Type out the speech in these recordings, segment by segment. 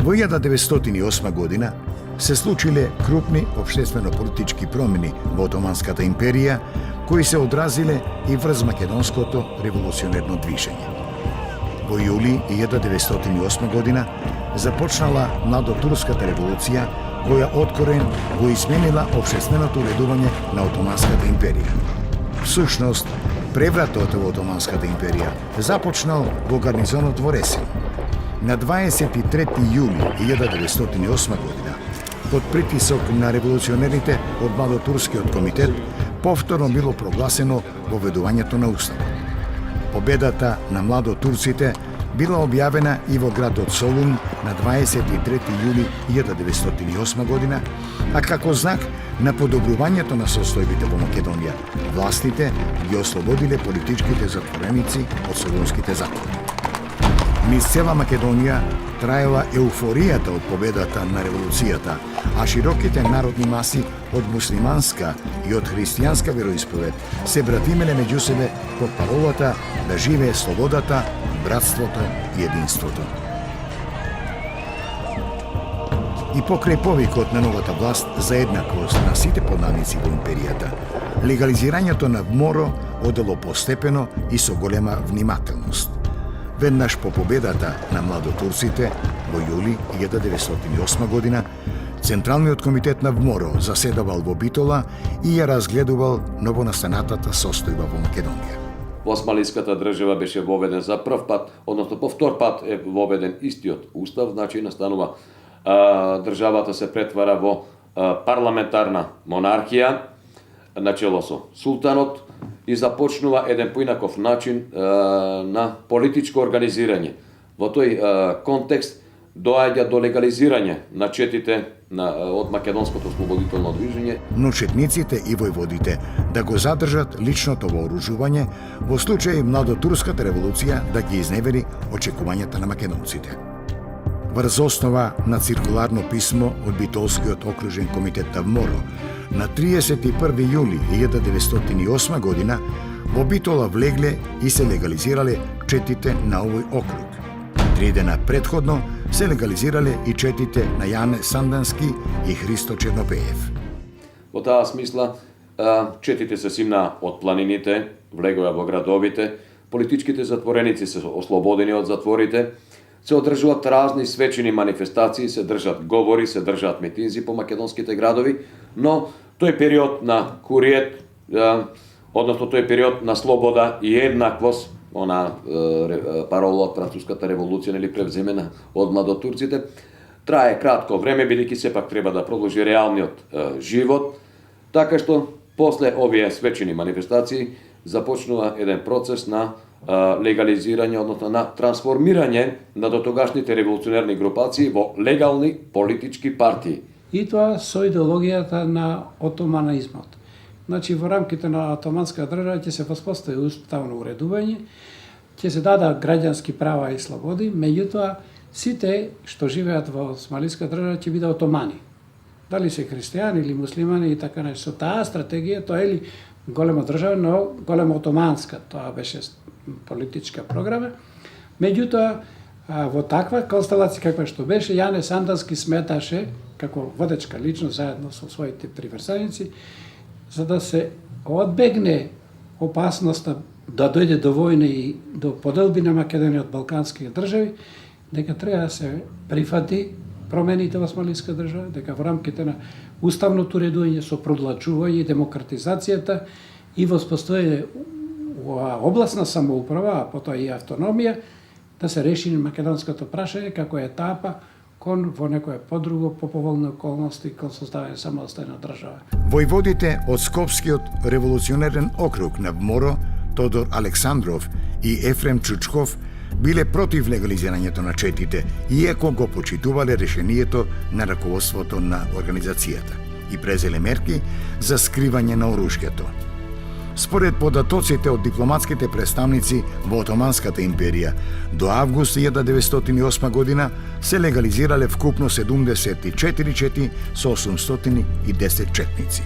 Во 1908 година се случиле крупни општествено-политички промени во Отоманската империја, кои се одразиле и врз македонското револуционерно движење. Во јули 1908 година започнала младотурската револуција, која откорен го изменила општественото уредување на Отоманската империја. Всушност, превратот во Отоманската империја започнал во гарнизонот во Ресин. На 23 јули 1908 година, под притисок на револуционерите од Младотурскиот комитет, повторно било прогласено воведувањето на уставот. Победата на младотурците била објавена и во градот Солун на 23 јули 1908 година, а како знак на подобрувањето на состојбите во Македонија, властите ги ослободиле политичките затвореници од солунските затвори. Низ цела Македонија траела еуфоријата од победата на револуцијата, а широките народни маси од муслиманска и од христијанска вероисповед се братимеле меѓу себе под паролата да живее слободата, братството и единството. И покрај повикот на новата власт за еднаквост на сите поднаници во империјата, легализирањето на ВМОРО одело постепено и со голема внимателност. Веднаш по победата на младотурците во јули 1908 година, Централниот комитет на ВМОРО заседавал во Битола и ја разгледувал новонастанатата состојба во Македонија. Во Османската држава беше воведен за прв пат, односно по втор пат е воведен истиот устав, значи настанува државата се претвара во парламентарна монархија, начело со султанот, и започнува еден поинаков начин на политичко организирање. Во тој контекст доаѓа до легализирање на четите од македонското ослободително движење. Но четниците и војводите да го задржат личното вооружување во случај младотурската револуција да ги изневери очекувањата на македонците. Врз основа на циркуларно писмо од Битолскиот окружен комитет на ВМОРО на 31 јули 1908 година во Битола влегле и се легализирале четите на овој округ. 3 дена предходно се легализирале и четите на Јане Сандански и Христо Чернопеев. Во таа смисла, четите се симна од планините, влегоа во градовите, политичките затвореници се ослободени од затворите, се одржуваат разни свечени манифестации, се држат говори, се држат митинзи по македонските градови, но тој период на куриет, односно тој период на слобода и еднаквост, парола од Француската револуција, нели превземена од младотурците, трае кратко време, бидејќи сепак треба да продолжи реалниот живот, така што после овие свечени манифестации започнува еден процес на легализирање, односно на трансформирање на дотогашните револуционерни групации во легални политички партии. И тоа со идеологијата на отоманизмот. Значи, во рамките на Отоманска држава ќе се воспостави уставно уредување, ќе се дадат граѓански права и слободи, меѓутоа сите што живеат во Османска држава ќе бидат отомани. Дали се христијани или муслимани и така нешто. Со таа стратегија, тоа е ли голема држава, но голема отоманска, тоа беше политичка програма. Меѓутоа, во таква констелација каква што беше, Јане Сандански сметаше, како водечка личност заедно со своите приврзаници, за да се одбегне опасноста да дојде до војна и до поделби на Македонија од балканските држави, дека треба да се прифати промените во Османска држава, дека во рамките на уставното уредување со продлачување и демократизацијата и воспоставување областна самоуправа, а потоа и автономија, да се реши македонското прашање како етапа кон во некое подруго, поповолни околности, кон создавање самостојна држава. Војводите од Скопскиот револуционерен округ на ВМОРО, Тодор Александров и Ефрем Чучков, биле против легализирањето на четите, иако го почитувале решението на раководството на организацијата и презеле мерки за скривање на оружјето. Според податоците од дипломатските представници во Отоманската империја, до август 1908 година се легализирале вкупно 74 чети со 810 четници.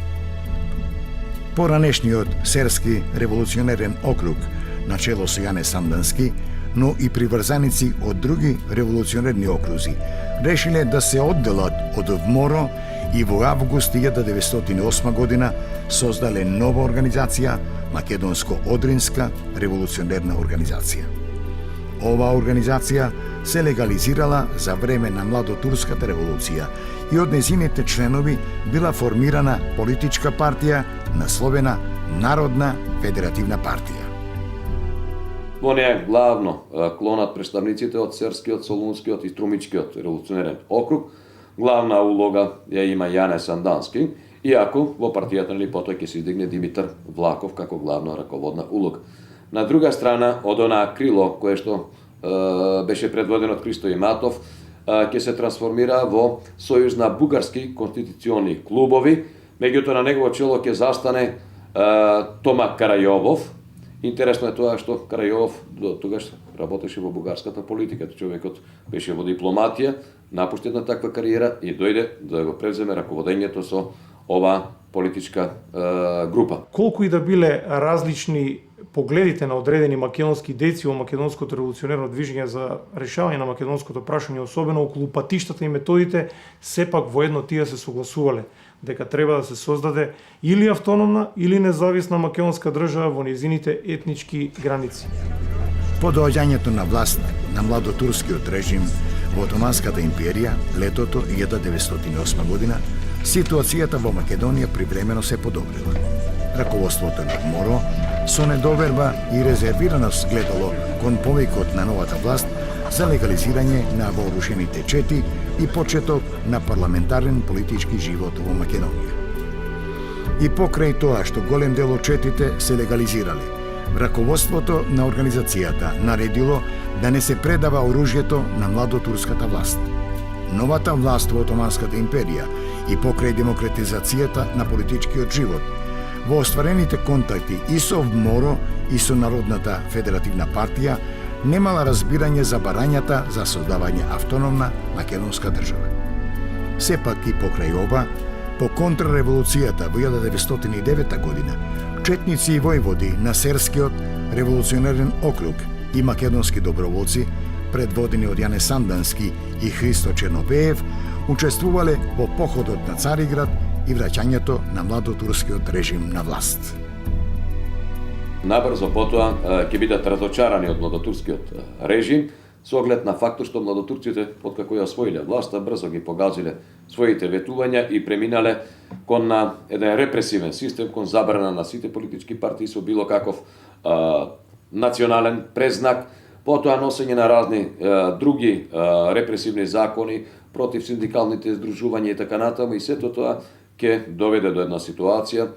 Поранешниот Серски револуционерен округ, начело со Јане Сандански, но и приврзаници од други револуционерни окрузи решиле да се одделат од ВМОРО и во август 1908 година создале нова организација, Македонско-Одринска револуционерна организација. Оваа организација се легализирала за време на Младотурската револуција и од незините членови била формирана политичка партија насловена Народна федеративна партија. Во неја главно клонат представниците од Серскиот, Солунскиот и Струмичкиот револуционерен округ. Главна улога ја има Јане Сандански, иако во партијата потоа ќе се издигне Димитар Влаков како главна раководна улога. На друга страна, од онаа крило кое што беше предводено од Христо Иматов, ќе се трансформира во Сојуз на бугарски конституциони клубови, меѓутоа на негово чело ќе застане Тома Карајовов. Интересно е тоа што Карајовов до тогаш работеше во бугарската политика. Човекот беше во дипломатија, напушти една таква кариера и дојде да го превземе раководењето со ова политичка група. Колку и да биле различни погледите на одредени македонски деци во македонското револуционерно движење за решавање на македонското прашање, особено околу патиштата и методите, сепак воедно тие се согласувале дека треба да се создаде или автономна или независна македонска држава во незините етнички граници. По доаѓањето на власт на младотурскиот режим во Отоманската империја летото 1908 година, ситуацијата во Македонија привремено се подобрила. Раководството на МОРО со недоверба и резервираност гледало кон повикот на новата власт за легализирање на вооружените чети и почеток на парламентарен политички живот во Македонија. И покрај тоа што голем дел од четите се легализирале, раководството на организацијата наредило да не се предава оружјето на младотурската власт. Новата власт во Отоманската империја и покрај демократизацијата на политичкиот живот, во остварените контакти и со ВМОРО и со Народната федеративна партија, немала разбирање за барањата за создавање автономна македонска држава. Сепак и покрај ова, по контрреволуцијата во 1909 година, четници и војводи на Серскиот револуционерен округ и македонски доброволци, предводени од Јане Сандански и Христо Чернопеев, учествувале во походот на Цариград и враќањето на младотурскиот режим на власт. Набрзо потоа ќе бидат разочарани од младотурскиот режим, со оглед на фактот што младотурците, откако ја освоиле власта, брзо ги погазиле своите ветувања и преминале кон еден репресивен систем, кон забрана на сите политички партии со било каков национален презнак, потоа носење на разни други репресивни закони против синдикалните здружувања и така натаму, и сето тоа ќе доведе до една ситуација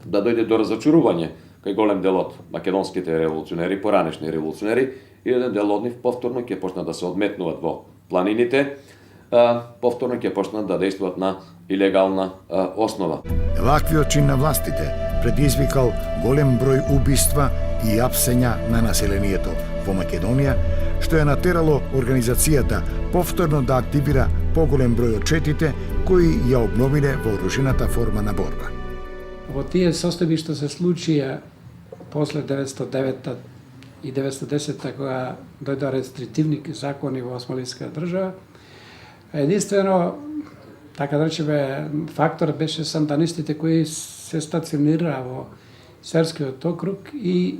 да дојде до разочарување кај голем дел од македонските револуционери, поранешни револуционери, и еден дел од нив повторно ќе почнат да се одметнуваат во планините, повторно ќе почнат да действуваат на илегална основа. Ваквиот чин на властите предизвикал голем број убиства и апсења на населението во Македонија, што ја натерало организацијата повторно да активира поголем број од четите кои ја обновиле вооружената форма на борба. Во тие состојби што се случија после 909 и 910 кога дојдоа рестриктивни закони во Османлиска држава, единствено, така да речеме, фактор беше санданистите кои се стационираа во Серскиот округ и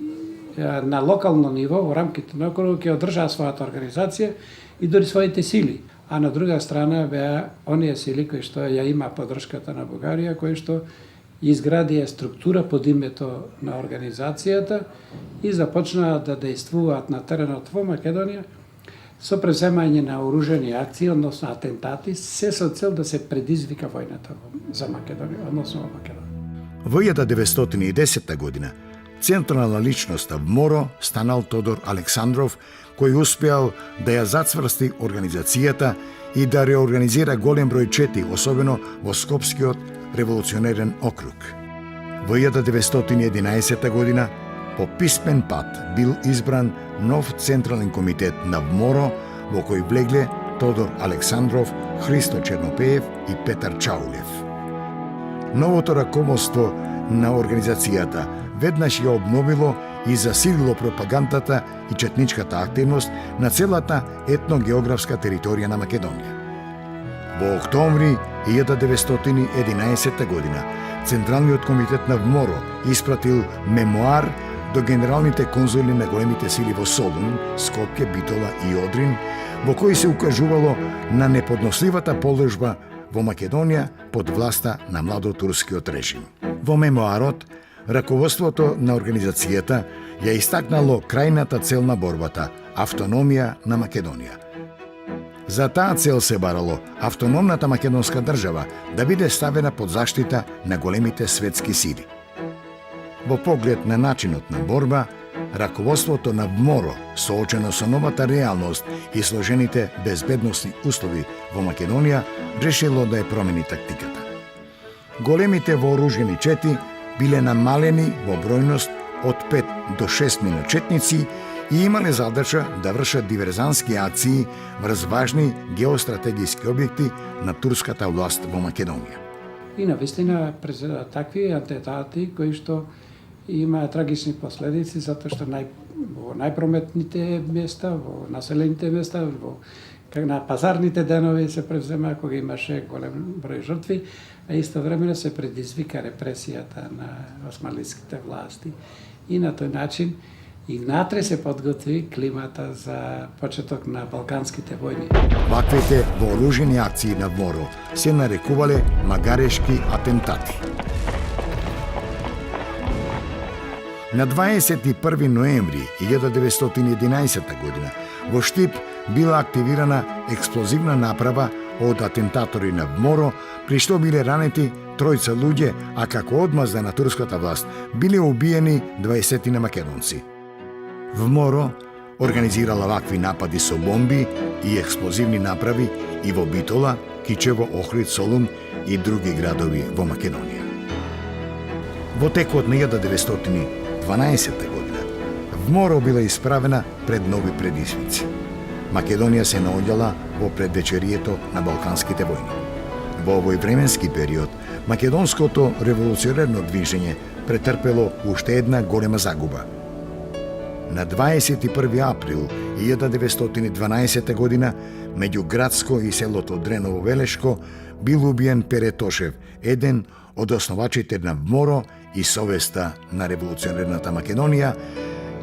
на локално ниво, во рамките на округ, ќе одржаа својата организација и дори своите сили. А на друга страна беа оние сили кои што ја има поддршката на Бугарија, кои што изградија структура под името на организацијата и започнаа да действуваат на теренот во Македонија со преземање на оружени акции, односно атентати, се со цел да се предизвика војната за Македонија, односно во Македонија. Во 1910 година, централна личност в МОРО станал Тодор Александров, кој успеал да ја зацврсти организацијата и да реорганизира голем број чети, особено во Скопскиот револуционерен округ. Во 1911 година, по писмен пат бил избран нов централен комитет на МОРО, во кој влегле Тодор Александров, Христо Чернопеев и Петар Чаулев. Новото раководство на организацијата веднаш ја обновило и засилило пропагандата и четничката активност на целата етногеографска територија на Македонија. Во октомври 1911 година Централниот комитет на ВМОРО испратил мемоар до генералните конзули на големите сили во Солун, Скопје, Битола и Одрин, во кој се укажувало на неподносливата положба во Македонија под власта на младотурскиот режим. Во мемоарот, раководството на организацијата ја истакнало крајната цел на борбата – автономија на Македонија. За таа цел се барало автономната македонска држава да биде ставена под заштита на големите светски сили. Во поглед на начинот на борба, раководството на ВМОРО, соочено со новата реалност и сложените безбедносни услови во Македонија, решило да ја промени тактиката. Големите вооружени чети биле намалени во бројност од 5 до 6 миночетници и имале задача да вршат диверзански акции врз важни геостратегиски објекти на турската власт во Македонија. И навистина такви атентати кои што има трагични последици затоа што во најпрометните места, во населените места, на пазарните денови се превзема кога имаше голем број жртви, а истовремено се предизвика репресијата на османлиските власти. И на тој начин и натре се подготви климата за почеток на Балканските војни. Ваквите вооружени акции на ВМОРО се нарекувале магарешки атентати. На 21 ноември 1911 година во Штип била активирана експлозивна направа од атентатори на ВМОРО, при што биле ранети тројца луѓе, а како одмазда на турската власт биле убиени 20 македонци. ВМОРО организирала вакви напади со бомби и експлозивни направи и во Битола, Кичево, Охрид, Солун и други градови во Македонија. Во текот на 1912 година ВМОРО била исправена пред нови предизвици. Македонија се наоѓала во предвечерието на Балканските војни. Во овој временски период, македонското револуционерно движење претрпело уште една голема загуба. На 21 април 1912 година, меѓу Градско и селото Дреново Велешко, бил убиен Пере Тошев, еден од основачите на ВМОРО и совеста на револуционерната Македонија,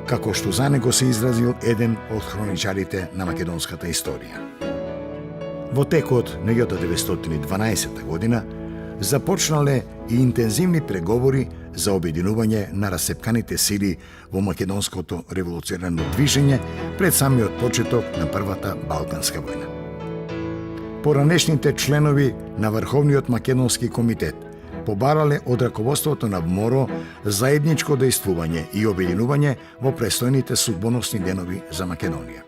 како што за него се изразил еден од хроничарите на македонската историја. Во текот на 1912 година започнале и интензивни преговори за обединување на расепканите сили во македонското револуционерно движење пред самиот почеток на Првата Балканска војна. Поранешните членови на Врховниот македонски комитет побарале од раководството на ВМОРО заедничко дејствување и обединување во престојните судбоносни денови за Македонија.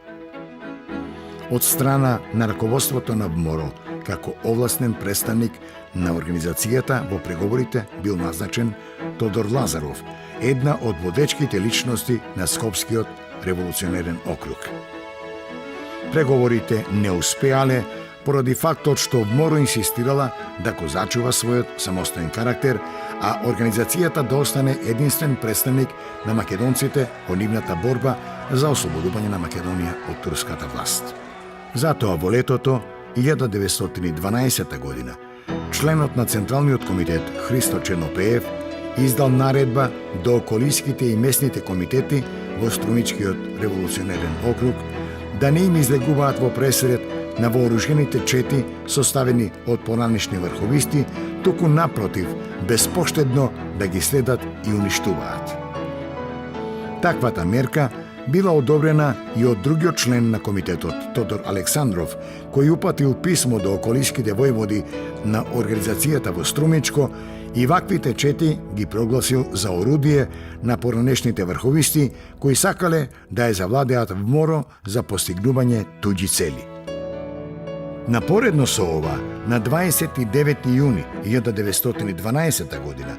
Од страна на раководството на ВМОРО, како овластен представник на организацијата во преговорите бил назначен Тодор Лазаров, една од водечките личности на Скопскиот револуционерен округ. Преговорите не успеале поради фактот што ВМОРО инсистирала да го зачува својот самостоен карактер, а организацијата да остане единствен представник на македонците во нивната борба за ослободување на Македонија од турската власт. Затоа во летото 1912 година членот на Централниот комитет Христо Чернопеев издал наредба до околиските и местните комитети во Струмичкиот револуционерен округ да не им излегуваат во пресред на вооружените чети составени од поранешни врховисти, туку напротив, безпоштедно да ги следат и уништуваат. Таквата мерка била одобрена и од другиот член на комитетот, Тодор Александров, кој упатил писмо до околиските војводи на организацијата во Струмичко и ваквите чети ги прогласил за орудие на поранешните врховисти кои сакале да ја завладеат ВМОРО за постигнување туѓи цели. Напоредно со ова, на 29 јуни 1912 година,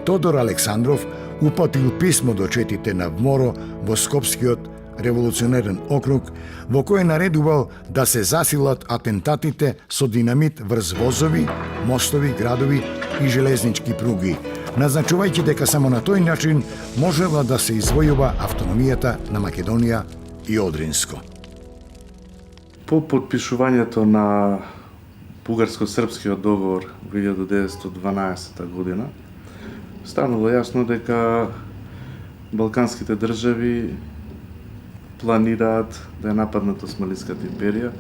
Тодор Александров упатил писмо до четите на ВМОРО во Скопскиот револуционерен округ, во кој наредувал да се засилат атентатите со динамит врз возови, мостови, градови и железнички пруги, назначувајќи дека само на тој начин можела да се извојува автономијата на Македонија и Одринско. По подпишувањето на бугарско-српскиот договор во 1912 година, станало јасно дека балканските држави планираат да ја нападнат Османлиската империја.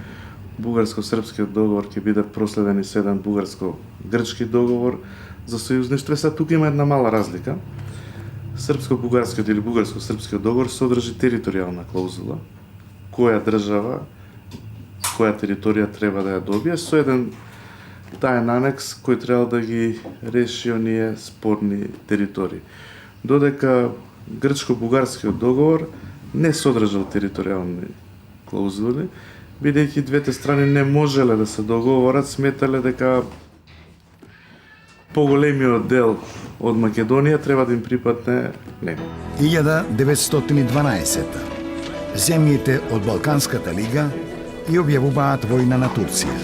Бугарско-српскиот договор ќе биде проследен и со еден бугарско-грчки договор за сојузништво. Сега тука има една мала разлика. Српско-бугарскиот или бугарско-српскиот договор содржи територијална клаузула, која држава, која територија треба да ја добие, со еден таен анекс кој треба да ги реши оние спорни територии. Додека грчко-бугарскиот договор не содржал територијални клаузули, бидејќи двете страни не можеле да се договорат, сметале дека поголемиот дел од Македонија треба да им припадне него. 1912. Земјите од Балканската лига и објавуваат војна на Турција.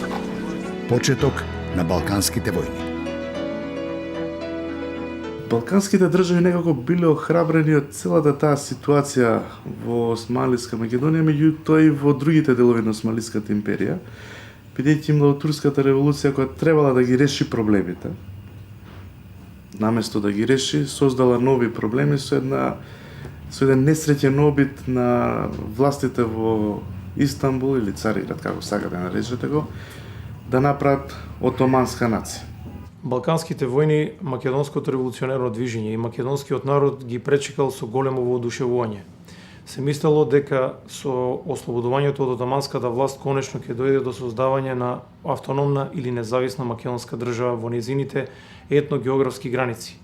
Почеток на Балканските војни. Балканските држави некако биле охрабрени од целата таа ситуација во Османлиска Македонија, меѓутоа и во другите делови на Османлиската империја, бидејќи Младотурската револуција која требала да ги реши проблемите, наместо да ги реши, создала нови проблеми со еден несреќен обид на властите во Истанбул или Цариград, како сакате да наречете го, да направат отоманска нација. Балканските војни, македонското револуционерно движење и македонскиот народ ги пречекал со големо воодушевување. Се мислело дека со ослободувањето од отоманската власт конечно ќе дојде до создавање на автономна или независна македонска држава во незините етногеографски граници.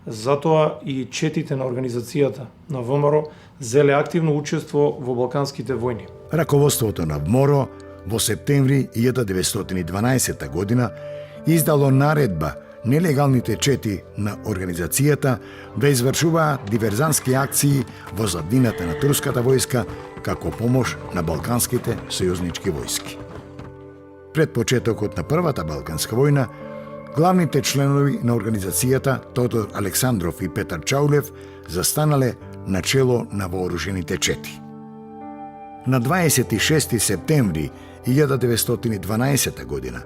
Затоа и четите на организацијата на ВМРО зеле активно учество во Балканските војни. Раководството на ВМОРО во септември 1912 година издало наредба нелегалните чети на организацијата да извршуваат диверзантски акции во заднината на турската војска како помош на балканските сојузнички војски. Пред почетокот на Првата Балканска војна, главните членови на организацијата Тодор Александров и Петар Чаулев застанале на чело на вооружените чети. На 26 септември 1912 година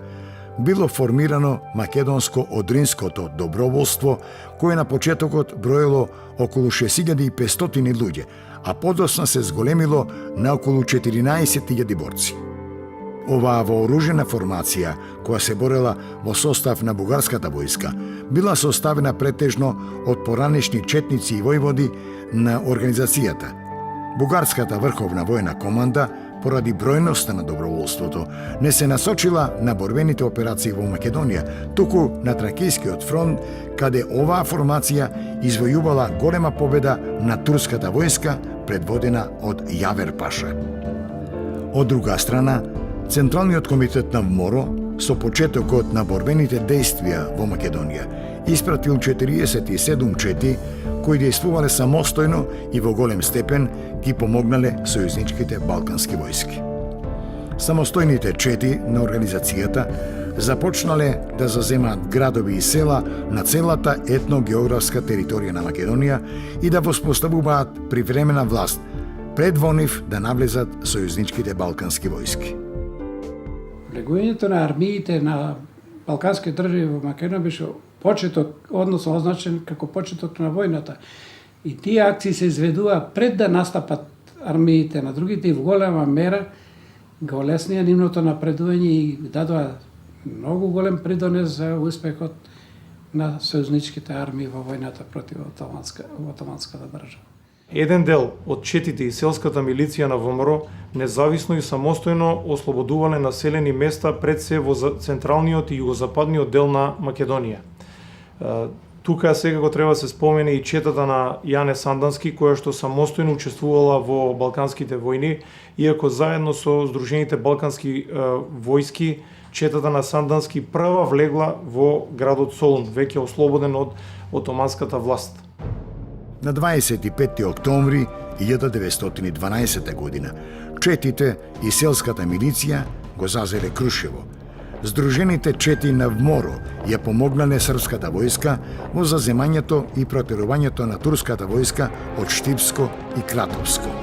било формирано Македонско-Одринското доброволство, кое на почетокот броело околу 6500 луѓе, а подоцна се зголемило на околу 14.000 борци. Оваа вооружена формација, која се борела во состав на бугарската војска, била составена претежно од поранешни четници и војводи на организацијата. Бугарската врховна војна команда, поради бројноста на доброволството, не се насочила на борбените операции во Македонија, туку на Тракијскиот фронт, каде оваа формација извојувала голема победа на турската војска предводена од Јавер Паша. Од друга страна, Централниот комитет на ВМОРО, со почетокот на борбените дејствија во Македонија, испратил 47 чети кои дејствувале самостојно и во голем степен ги помогнале сојузничките балкански војски. Самостојните чети на организацијата започнале да заземаат градови и села на целата етногеографска територија на Македонија и да воспоставуваат привремена власт пред во нив да навлезат сојузничките балкански војски. Влегувањето на армиите на балкански држави во Македонија беше почеток, односно означен како почеток на војната. И тие акции се изведува пред да настапат армиите на другите и во голема мера го олеснија нивното напредување и дадоа многу голем придонес за успехот на сојузничките армии во војната против отоманската држава. Еден дел од четите и селската милиција на ВМРО независно и самостојно ослободувале населени места пред се во централниот и југозападниот дел на Македонија. Тука секако треба да се спомене и четата на Јане Сандански, која што самостојно учествувала во Балканските војни, иако заедно со Сдружените балкански војски, четата на Сандански прва влегла во градот Солун, веќе ослободен од отоманската власт. На 25. октомври 1912 година четите и селската милиција го зазеле Крушево. Здружените чети на Вморо ја помогнале српската војска во заземањето и протерувањето на турската војска од Штипско и Кратовско.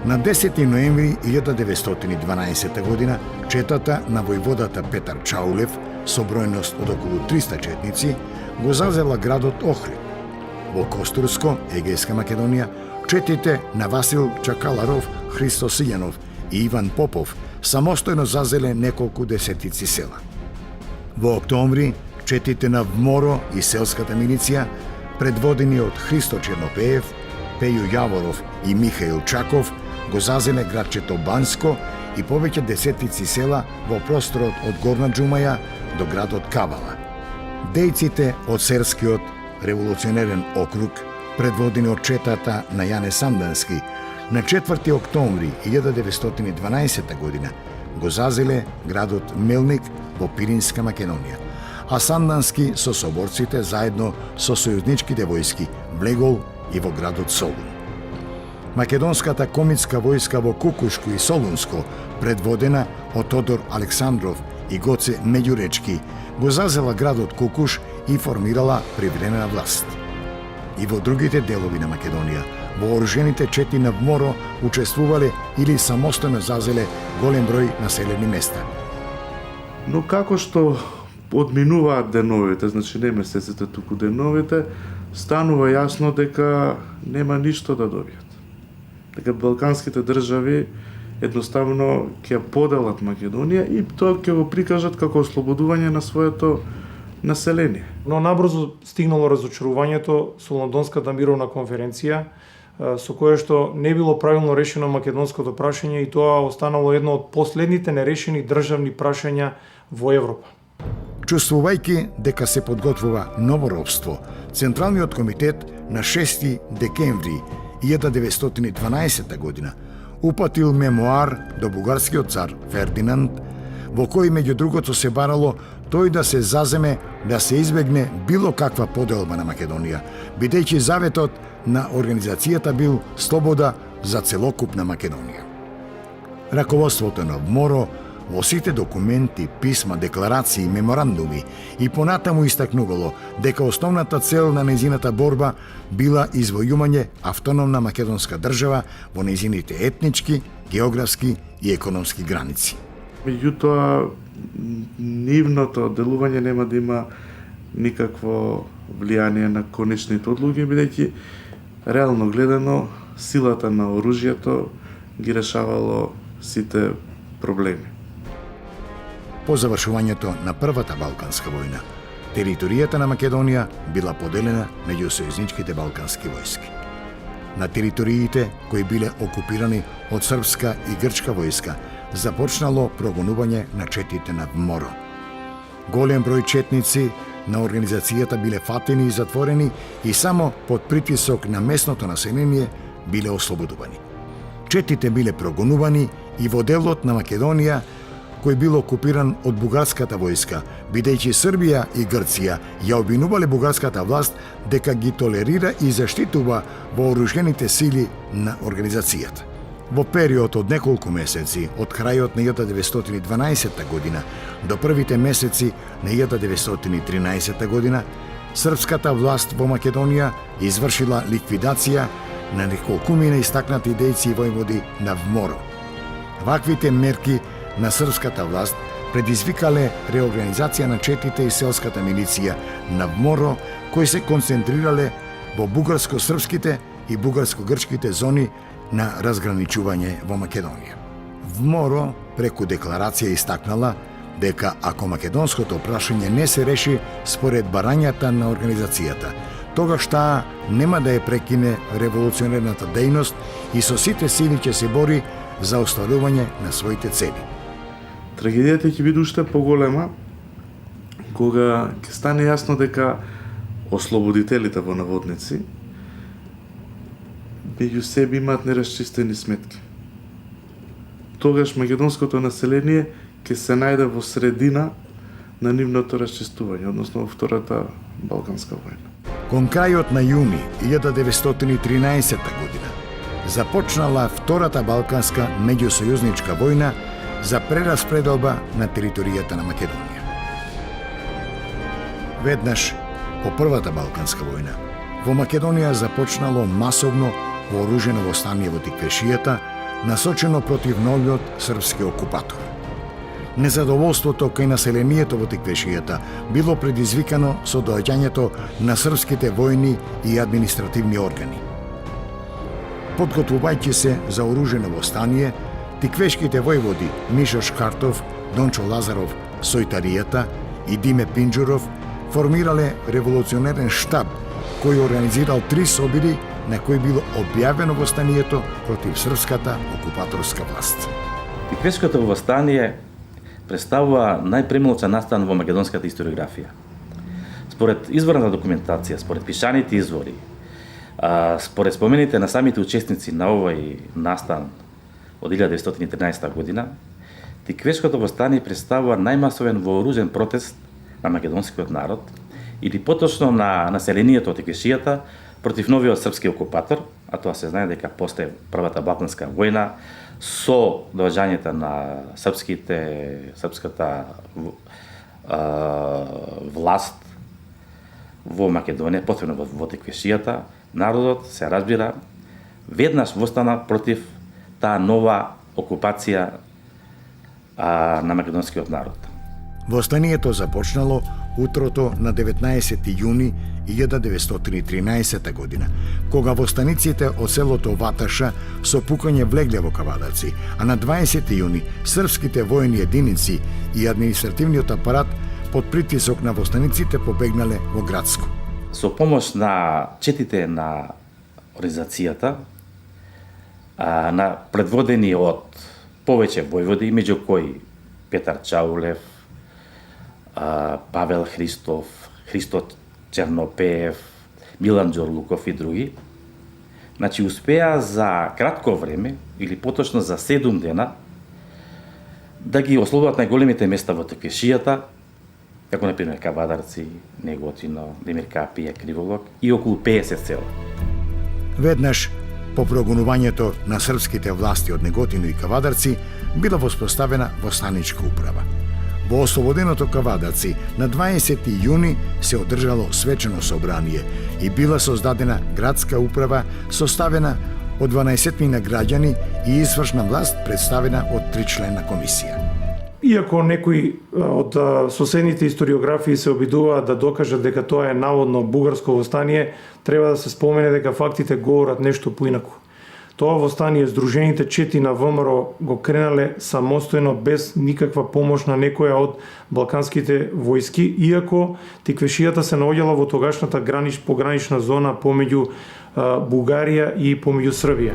На 10. ноември 1912 година четата на војводата Петар Чаулев со бројност од околу 300 четници го зазела градот Охрид. Во Костурско, Егејска Македонија, четите на Васил Чакаларов, Христо Силјанов и Иван Попов самостојно зазеле неколку десетици села. Во октомври, четите на Вморо и селската милиција, предводени од Христо Чернопеев, Пејо Јаворов и Михаил Чаков, го зазеле градчето Банско и повеќе десетици села во просторот од Горна Џумаја до градот Кавала. Дејците од Серскиот револуционерен округ, предводени од четата на Јане Сандански, на 4. октомври 1912 година го зазеле градот Мелник во Пиринска Македонија, а Сандански со соборците заедно со сојузничките војски влегол и во градот Солун. Македонската комитска војска во Кукушко и Солунско, предводена од Тодор Александров и Гоце Меѓуречки, го зазела градот Кукуш и формирала привремена власт. И во другите делови на Македонија, вооружените чети на Вморо учествувале или самостојно зазеле голем број населени места. Но како што одминуваат деновите, значи не месеците, туку деновите, станува јасно дека нема ништо да добијат. Дека балканските држави едноставно ќе поделат Македонија и тоа ќе го прикажат како ослободување на своето население. Но набрзо стигнало разочарувањето со Лондонската мировна конференција, со кое што не било правилно решено македонското прашање и тоа останало едно од последните нерешени државни прашања во Европа. Чувствувајќи дека се подготвува ново робство, Централниот комитет на 6. декември 1912 година упатил мемоар до бугарскиот цар Фердинанд, во кој меѓу другото се барало тој да се заземе да се избегне било каква поделба на Македонија, бидејќи заветот на организацијата бил слобода за целокупна Македонија. Раководството на Вморо во сите документи, писма, декларации, меморандуми и понатаму истакнувало дека основната цел на нејзината борба била извојување автономна македонска држава во нејзините етнички, географски и економски граници. Меѓутоа, нивното делување нема да има никакво влијание на конечните одлуки, бидејќи реално гледано силата на оружјето ги решавало сите проблеми. По завршувањето на Првата Балканска војна, територијата на Македонија била поделена меѓу сојузничките балкански војски. На териториите кои биле окупирани од српска и грчка војска започнало прогонување на четите на Вморо. Голем број четници на организацијата биле фатени и затворени и само под притисок на местното население биле ослободувани. Четите биле прогонувани и во делот на Македонија кој бил окупиран од бугарската војска, бидејќи Србија и Грција ја обвинувале бугарската власт дека ги толерира и заштитува вооружените сили на организацијата. Во период од неколку месеци, од крајот на 1912 година до првите месеци на 1913 година, српската власт во Македонија извршила ликвидација на неколкумина истакнати дејци и војводи на Вморо. Ваквите мерки на српската власт предизвикале реорганизација на четите и селската милиција на Вморо, кои се концентрирале во бугарско-српските и бугарско-грчките зони на разграничување во Македонија. Вморо преку декларација истакнала дека ако македонското прашање не се реши според барањата на организацијата, тогаш таа нема да ја прекине револуционерната дејност и со сите сили ќе се бори за остварување на своите цели. Трагедијата ќе биде уште поголема кога ќе стане јасно дека ослободителите во наводници меѓу себе имаат нерасчистени сметки. Тогаш македонското население ќе се најде во средина на нивното расчистување, односно во Втората Балканска војна. Кон крајот на јуни 1913 година започнала Втората Балканска меѓусојузничка војна за прераспределба на територијата на Македонија. Веднаш по Првата Балканска војна во Македонија започнало масовно вооружено восстание во Тиквешијата, насочено против новиот српски окупатор. Незадоволството кај населението во Тиквешијата било предизвикано со доаѓањето на српските војни и административни органи. Подготвувајќи се за оружено восстание, тиквешките војводи Мишо Шкартов, Дончо Лазаров, Сојтаријата и Диме Пинџуров формирале револуционерен штаб кој организирал 3 собири на кои било објавено восстанието против српската окупаторска власт. Тиквешкото восстание представува најпремногу настан во македонската историографија. Според изворната документација, според пишаните извори, според спомените на самите учесници на овој настан од 1913 година, Тиквешкото восстание представува најмасовен вооружен протест на македонскиот народ или поточно на населението од Тиквешијата против новиот српски окупатор, а тоа се знае дека после Првата Балканска војна со доаѓањето на српската власт во Македонија, посебно во Тиквешијата, народот се разбира веднаш востана против таа нова окупација на македонскиот народ. Восстанието започнало утрото на 19 јуни 1913 година, кога востаниците од селото Ваташа со пукање влегле во Кавадарци, а на 20 јуни српските војни единици и административниот апарат под притисок на востаниците побегнале во Градско. Со помош на четите на организацијата, на предводени од повеќе војводи, меѓу кои Петар Чаулев, Павел Христов, Христо Чернопеев, Милан Џорлуков и други, значи успеа за кратко време, или поточно за 7 дена, да ги ослободат најголемите места во Тиквешијата, како например Кавадарци, Неготино, Демир Капија, Криволок и околу 50 села. Веднаш по прогонувањето на српските власти од Неготино и Кавадарци била воспоставена восстаничка управа. Во ослободеното Кавадарци на 20 јуни се одржало свечено собрание и била создадена градска управа составена од 12 граѓани и извршна власт представена од 3-члена комисија. Иако некои од соседните историографии се обидуваат да докажат дека тоа е наводно бугарско восстание, треба да се спомене дека фактите говорат нешто поинаку. Тоа восстание здружените чети на ВМРО го кренале самостојно без никаква помош на некоја од балканските војски, иако Тиквешијата се наоѓала во тогашната погранична зона помеѓу Бугарија и помеѓу Србија.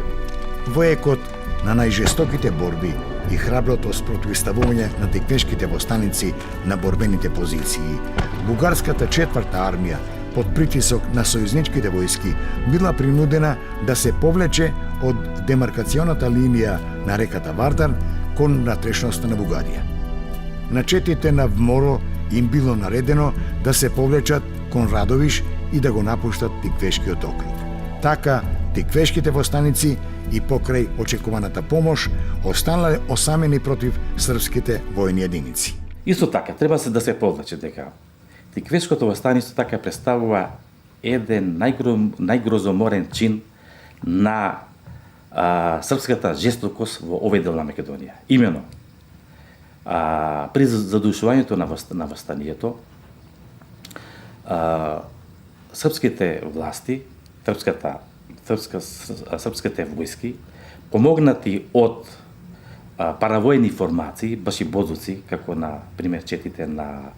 Во екот на најжестоките борби и храброто спротивставување на тиквешките востаници на борбените позиции, бугарската 4-та армија под притисок на сојузничките војски била принудена да се повлече од демаркационата линија на реката Вардар кон натрешноста на Бугарија. На четите на ВМРО им било наредено да се повлечат кон Радовиш и да го напуштат Тиквешкиот округ. Така, тиквешките востаници и покрај очекуваната помош останале осамени против српските војни единици. Исто така, треба се да се повлече дека Тиквешкото восстание исто така представува еден најгрозоморен чин на српската жестокост во овој дел на Македонија. Имено, при задушувањето на восстанието, српските власти, српските војски, помогнати од паравојни формации, баш и бодуци, како на пример четите на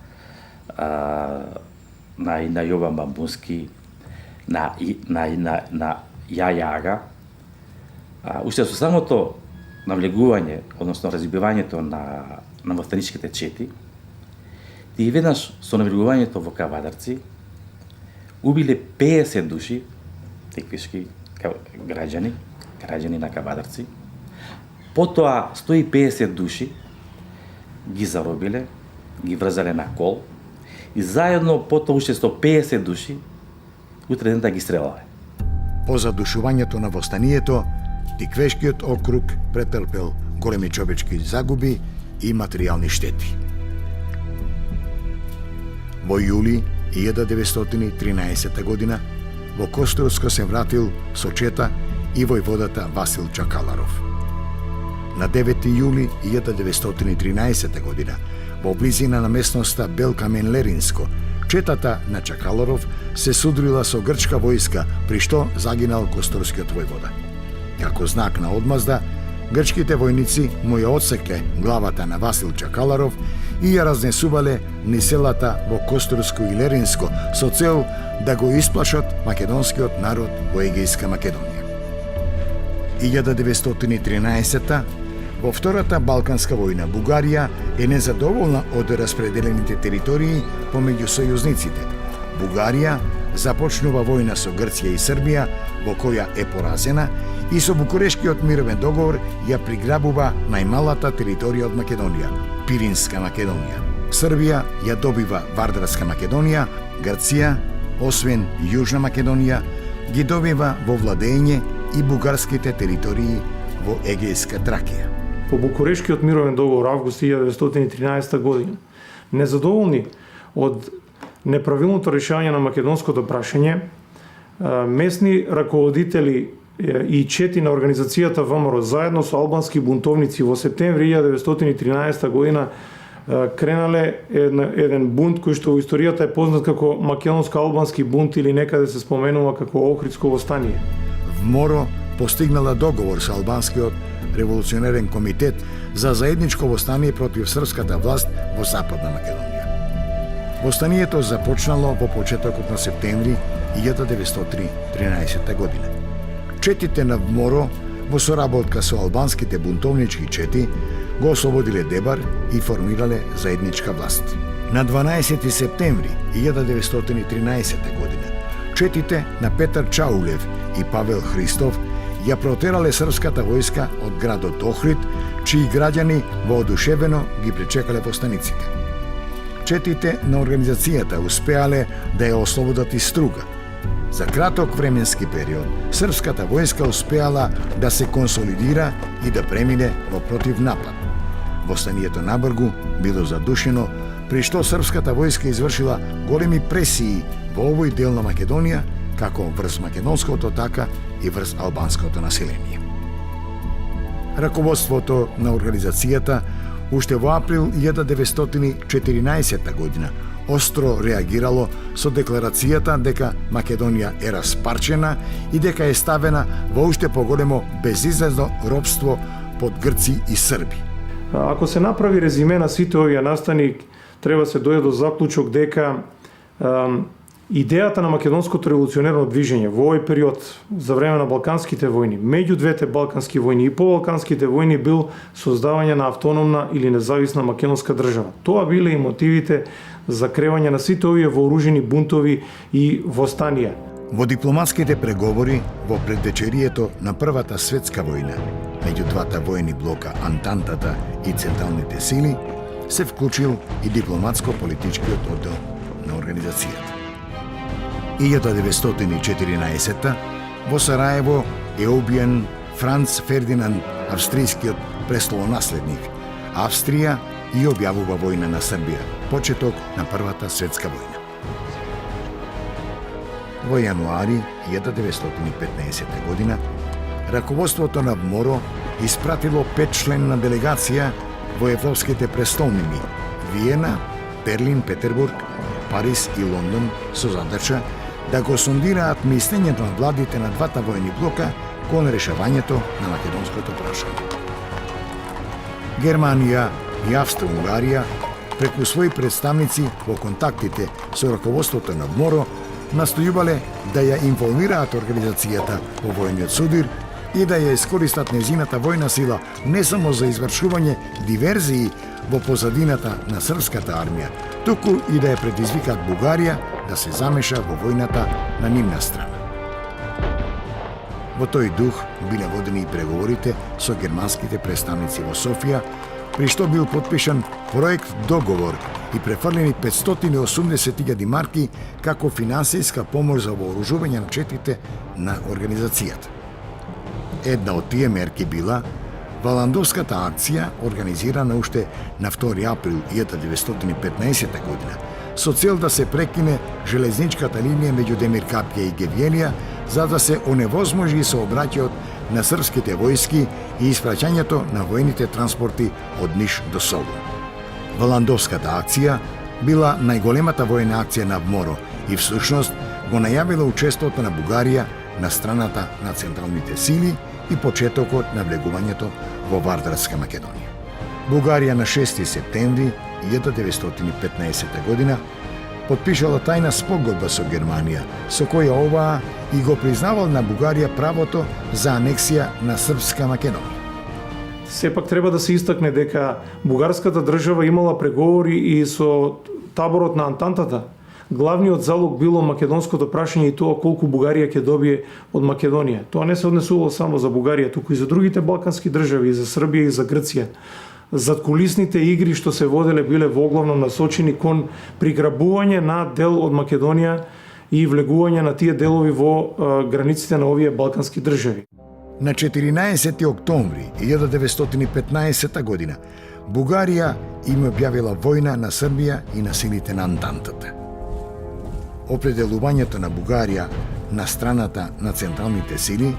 Јован Бамбунски, на Јајага, уште со самото навлегување, односно разбивањето на восстаничките чети, и веднаш со навлегувањето во Кавадарци, убиле 50 души, тиквешки граѓани на Кавадарци, потоа 150 души ги заробиле, ги врзале на кол, и заедно потоа уште 150 души утре ден да ги стрелале. По задушувањето на востанието, Тиквешкиот округ претрпел големи човечки загуби и материјални штети. Во јули 1913 година во Костурско се вратил со чета и војводата Васил Чакаларов. На 9. јули 1913 година во близина на местноста Белкамен-Леринско, четата на Чакаларов се судрила со грчка војска, при што загинал Костурскиот војвода. Како знак на одмазда, грчките војници му ја отсекле главата на Васил Чакаларов и ја разнесувале низ селата во Костурско и Леринско со цел да го исплашат македонскиот народ во Егејска Македонија. 1913 во Втората Балканска војна Бугарија е незадоволна од распределените територии помеѓу сојузниците. Бугарија започнува војна со Грција и Србија, во која е поразена, и со Букурешкиот мировен договор ја приграбува најмалата територија од Македонија – Пиринска Македонија. Србија ја добива Вардарска Македонија, Грција, освен Јужна Македонија, ги добива во владење и бугарските територии во Егејска Тракија. По Букурешкиот мировен договор август 1913 година, незадоволни од неправилното решање на македонското прашање, местни раководители и чети на организацијата ВМРО заедно со албански бунтовници во септември 1913 година кренале еден бунт кој што во историјата е познат како македонско-албански бунт или некаде се споменува како Охридско востание. ВМРО постигнала договор со албанскиот револуционерен комитет за заедничко востание против српската власт во Западна Македонија. Востанието започнало во почетокот на септември 1913 година. Четите на ВМРО во соработка со албанските бунтовнички чети го ослободиле Дебар и формирале заедничка власт. На 12 септември 1913 година четите на Петар Чаулев и Павел Христов ја протерале српската војска од градот Охрид, чии граѓани воодушевено ги пречекале постаниците. Четите на организацијата успеале да ја ослободат и Струга. За краток временски период, српската војска успеала да се консолидира и да премине во противнапад. Востанието на Бргу било задушено, при што српската војска извршила големи пресии во овој дел на Македонија, како врз македонското, така и врз албанското население. Раководството на организацијата уште во април 1914 година остро реагирало со декларацијата дека Македонија е распарчена и дека е ставена во уште поголемо безизлезно робство под Грци и Срби. Ако се направи резиме на сите овие настани, треба се дојде до заклучок дека идејата на македонското револуционерно движење во овој период за време на балканските војни, меѓу двете балкански војни и по балканските војни бил создавање на автономна или независна македонска држава. Тоа биле и мотивите за кревање на сите овие вооружени бунтови и востанија. Во дипломатските преговори во предвечерието на Првата светска војна меѓу двата војни блока Антантата и Централните сили се вклучил и дипломатско-политичкиот оддел на организацијата. 1914 во Сараево е убиен Франц Фердинанд, австријскиот престолонаследник. Австрија и објавува војна на Србија, почеток на Првата светска војна. Во јануари 1915 година раководството на МОРО испратило 5-членна делегација во европските престолнини Виена, Берлин, Петербург, Париз и Лондон со задача да го сондираат мислењето на владите на двата војни блока кон решавањето на македонското прашање. Германија и Австро-Унгарија преку своји представници во контактите со раководството на МОРО настојувале да ја информираат организацијата во војниот судир и да ја искористат незината војна сила не само за извршување диверзии во позадината на српската армија, туку и да ја предизвикаат Бугарија да се замеша во војната на нивна страна. Во тој дух биле водени и преговорите со германските представници во Софија, при што бил подпишан проект договор и префрлени 580.000 марки како финансиска помош за вооружување на четите на организацијата. Една од тие мерки била Валандовската акција, организирана уште на 2 април 1915 година, со цел да се прекине железничката линија меѓу Демиркапија и Гевјелија, за да се оневозможи сообраќајот на српските војски и испраќањето на војните транспорти од Ниш до Солун. Валандовската акција била најголемата војна акција на ВМОРО и всушност го најавила учеството на Бугарија на страната на централните сили и почетокот на влегувањето во Вардарска Македонија. Бугарија на 6 септември 1915 година потпишала тајна спогодба со Германија, со која оваа и го признавал на Бугарија правото за анексија на Српска Македонија. Сепак треба да се истакне дека бугарската држава имала преговори и со таборот на Антантата. Главниот залог било македонското прашање и тоа колку Бугарија ќе добие од Македонија. Тоа не се однесувало само за Бугарија, туку и за другите балкански држави, и за Србија и за Грција. Задкулисните игри што се воделе биле воглавно насочени кон приграбување на дел од Македонија и влегување на тие делови во границите на овие балкански држави. На 14 октомври 1915 година Бугарија им објавила војна на Србија и на силите на Антантата. Определувањето на Бугарија на страната на централните сили,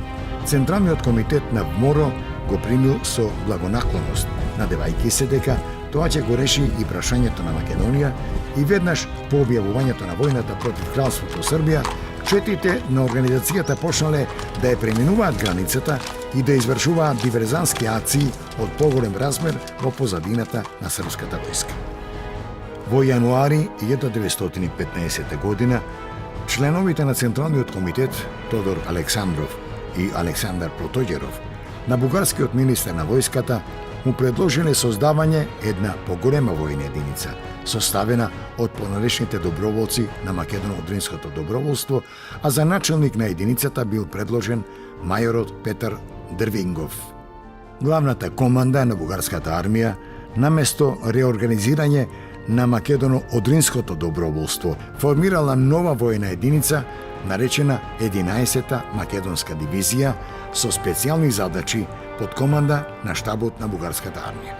Централниот комитет на ВМОРО го примил со благонаклоност, надевајќи се дека тоа ќе го реши и прашањето на Македонија и веднаш по објавувањето на војната против кралството Србија, четите на организацијата почнале да ја преминуваат границата и да извршуваат диверзантски акции од поголем размер во позадината на српската војска. Во јануари 1915 година, членовите на Централниот комитет Тодор Александров и Александар Протоѓеров на бугарскиот министер на војската му предложиле создавање една поголема војна единица, составена од понадешните доброволци на Македоно-Одринското доброволство, а за начелник на единицата бил предложен мајорот Петар Дрвингов. Главната команда на бугарската армија, наместо реорганизирање на Македоно-Одринското доброволство, формирала нова војна единица, наречена 11-та македонска дивизија, со специјални задачи под команда на штабот на бугарската армија.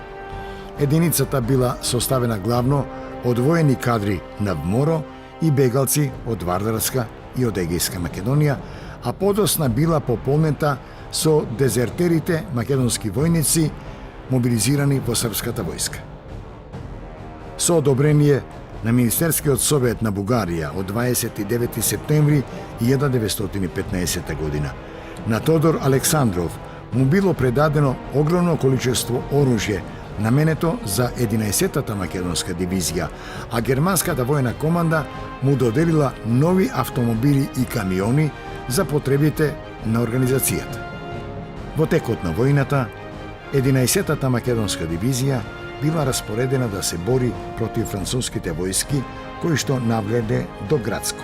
Единицата била составена главно од воени кадри на ВМОРО и бегалци од Вардарска и од Егејска Македонија, а подосна била пополнета со дезертерите македонски војници мобилизирани во српската војска. Со одобрение на Министерскиот совет на Бугарија од 29 септември 1915 година, на Тодор Александров му било предадено огромно количество оружје наменето за 11-та македонска дивизија, а германската војна команда му доделила нови автомобили и камиони за потребите на организацијата. Во текот на војната, 11-та македонска дивизија била распоредена да се бори против француските војски кои што навледе до Грацко.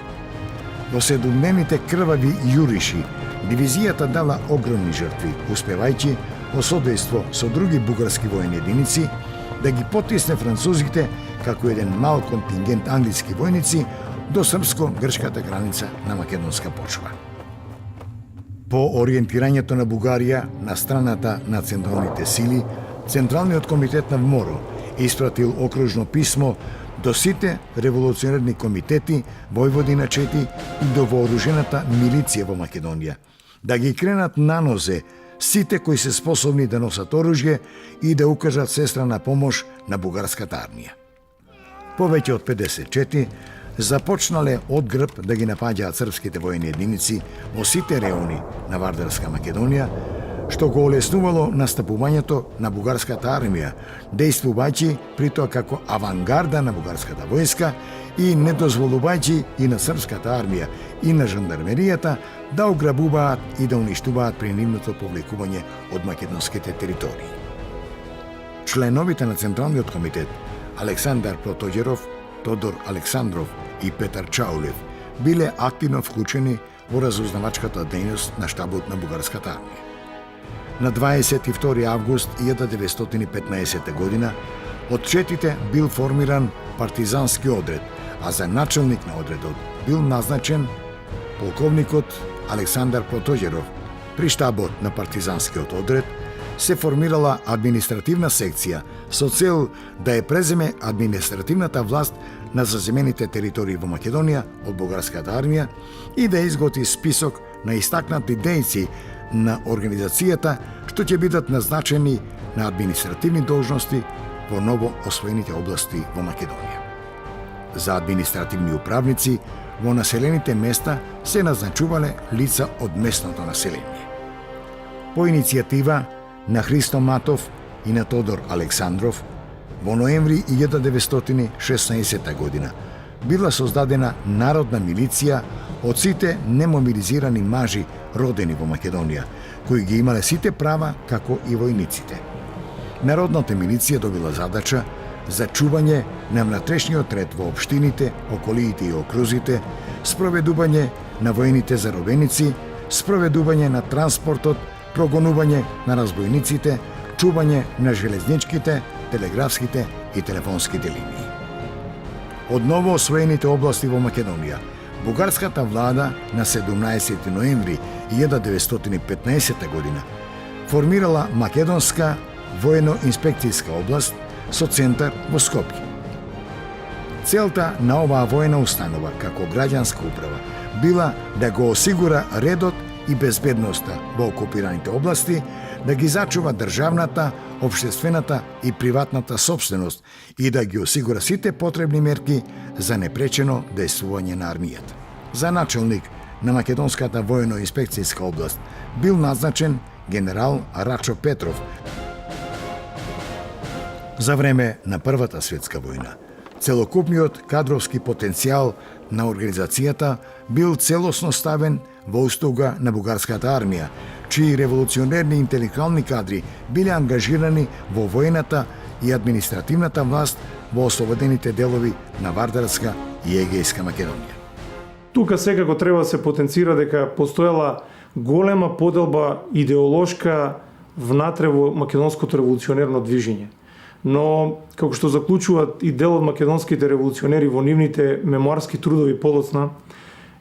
Во 7-дневните крвави јуриши, дивизијата дала огромни жртви, успевајќи во содејство со други бугарски војни единици да ги потисне французите како еден мал контингент англиски војници до српско-грчката граница на македонска почва. По ориентирањето на Бугарија на страната на централните сили, Централниот комитет на ВМОРО испратил окружно писмо до сите револуционерни комитети Војводина 4 и до вооружената милиција во Македонија, да ги кренат на нозе сите кои се способни да носат оружје и да укажат сестрана помош на бугарската армија. Повеќе од 54 започнале од грб да ги напаѓаат српските војни единици во сите реони на Вардарска Македонија, што го олеснувало настапувањето на бугарската армија, действувајќи при тоа како авангарда на бугарската војска и не дозволувајќи и на српската армија и на жандармеријата да ограбуваат и да уништуваат принудното повлекување од македонските територии. Членовите на Централниот комитет Александар Протоѓеров, Тодор Александров и Петар Чаулев биле активно вклучени во разузнавачката дејност на штабот на бугарската армија. На 22 август 1915 година од четите бил формиран партизански одред, а за начелник на одредот бил назначен полковникот Александар Протоѓеров. При штабот на партизанскиот одред се формирала административна секција со цел да ја преземе административната власт на заземените територии во Македонија од бугарската армија и да изготви список на истакнати дејци на организацијата што ќе бидат назначени на административни должности во ново освоените области во Македонија. За административни управници во населените места се назначувале лица од местното население. По иницијатива на Христо Матов и на Тодор Александров, во ноември 1916 година била создадена народна милиција од сите немобилизирани мажи родени во Македонија, кои ги имале сите права како и војниците. Народната милиција добила задача за чување на внатрешниот ред во општините, околиите и окрузите, спроведување на војните заробеници, спроведување на транспортот, прогонување на разбојниците, чување на железничките, телеграфските и телефонските линии. Од ново освоените области во Македонија, бугарската влада на 17 ноември 1915 година формирала Македонска воено-инспекцијска област со центар во Скопје. Целта на оваа воена установа како граѓанска управа била да го осигура редот и безбедноста во окупираните области, да ги зачува државната, општествената и приватната собственост и да ги осигура сите потребни мерки за непречено дејствување на армијата. За начелник на Македонската воено-инспекцијска област бил назначен генерал Рачо Петров. За време на Првата светска војна, целокупниот кадровски потенцијал на организацијата бил целосно ставен во услуга на бугарската армија, чии револуционерни интелектуални кадри биле ангажирани во војната и административната власт во ослободените делови на Вардарска и Егејска Македонија. Тука секако треба да се потенцира дека постоела голема поделба идеолошка внатре во македонското револуционерно движење. Но, како што заклучуваат и дел од македонските револуционери во нивните мемуарски трудови подоцна,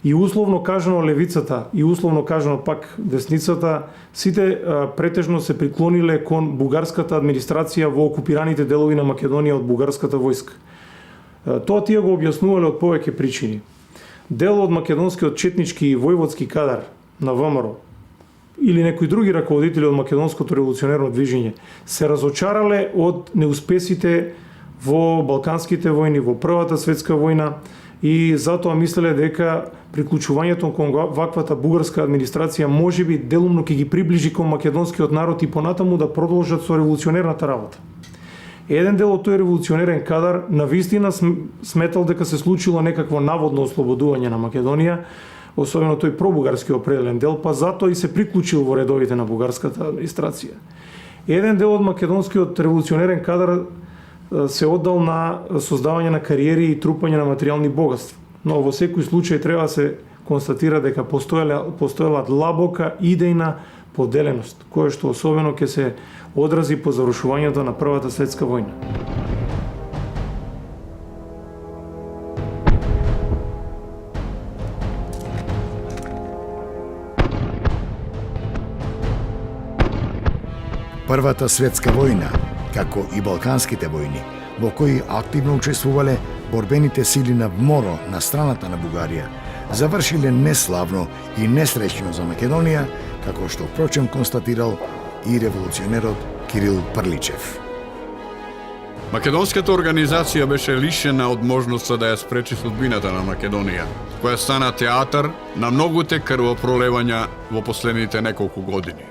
и условно кажано левицата, и условно кажано пак десницата, сите претежно се приклониле кон бугарската администрација во окупираните делови на Македонија од бугарската војска. Тоа тие го објаснувале од повеќе причини. Дел од македонскиот четнички и војводски кадар на ВМРО или некои други раководители од македонското револуционерно движење се разочарале од неуспесите во Балканските војни, во Првата светска војна и затоа мислеле дека приклучувањето кон ваквата бугарска администрација можеби делумно ќе ги приближи кон македонскиот народ и понатаму да продолжат со револуционерната работа. Еден дел од тој револуционерен кадар навистина сметал дека се случило некакво наводно ослободување на Македонија, особено тој пробугарски определен дел, па затоа и се приклучил во редовите на бугарската администрација. Еден дел од македонскиот револуционерен кадар се оддал на создавање на кариери и трупање на материјални богатства. Но во секој случај треба да се констатира дека постоела длабока идејна поделеност, која што особено ќе се одрази по завршувањето на Првата светска војна. Првата светска војна, како и Балканските војни, во кои активно учествувале борбените сили на ВМОРО на страната на Бугарија, завршиле неславно и несреќно за Македонија, како што впрочем констатирал и револуционерот Кирил Прличев. Македонската организација беше лишена од можноста да ја спречи судбината на Македонија, која стана театар на многуте крвопролевања во последните неколку години.